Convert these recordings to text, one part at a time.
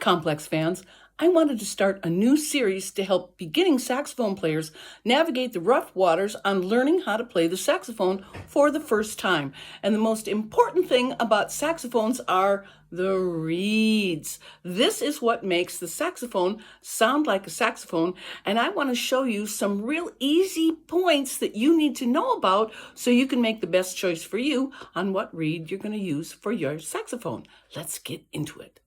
Complex fans. I wanted to start a new series to help beginning saxophone players navigate the rough waters on learning how to play the saxophone for the first time. And the most important thing about saxophones are the reeds. This is what makes the saxophone sound like a saxophone, and I want to show you some real easy points that you need to know about so you can make the best choice for you on what reed you're going to use for your saxophone. Let's get into it.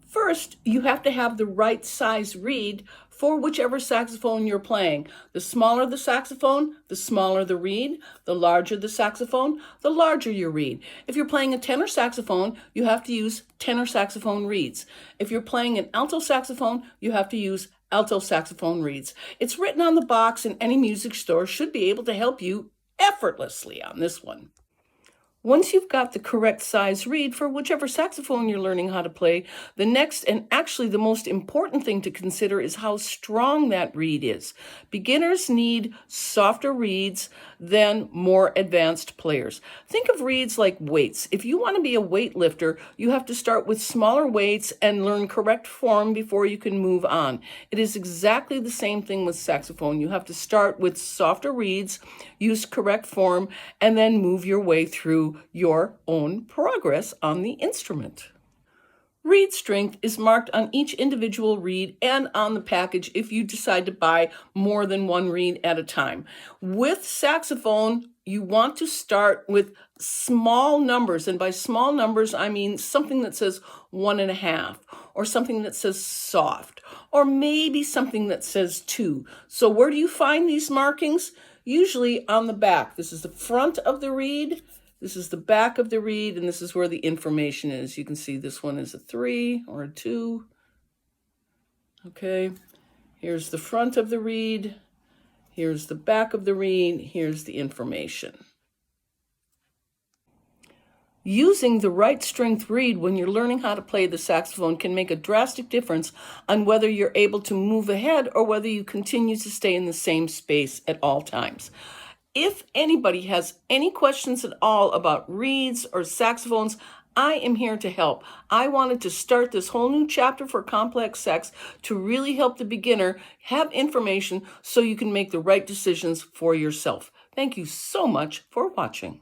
First, you have to have the right size reed for whichever saxophone you're playing. The smaller the saxophone, the smaller the reed. The larger the saxophone, the larger your reed. If you're playing a tenor saxophone, you have to use tenor saxophone reeds. If you're playing an alto saxophone, you have to use alto saxophone reeds. It's written on the box, and any music store should be able to help you effortlessly on this one. Once you've got the correct size reed for whichever saxophone you're learning how to play, the next and actually the most important thing to consider is how strong that reed is. Beginners need softer reeds than more advanced players. Think of reeds like weights. If you want to be a weight lifter, you have to start with smaller weights and learn correct form before you can move on. It is exactly the same thing with saxophone. You have to start with softer reeds, use correct form, and then move your way through your own progress on the instrument. Reed strength is marked on each individual reed and on the package if you decide to buy more than one reed at a time. With saxophone, you want to start with small numbers, and by small numbers, I mean something that says 1.5, or something that says soft, or maybe something that says 2. So where do you find these markings? Usually on the back. This is the front of the reed. This is the back of the reed, and this is where the information is. You can see this one is a 3 or a 2. Okay, here's the front of the reed. Here's the back of the reed. Here's the information. Using the right strength reed when you're learning how to play the saxophone can make a drastic difference on whether you're able to move ahead or whether you continue to stay in the same space at all times. If anybody has any questions at all about reeds or saxophones, I am here to help. I wanted to start this whole new chapter for complex sax to really help the beginner have information so you can make the right decisions for yourself. Thank you so much for watching.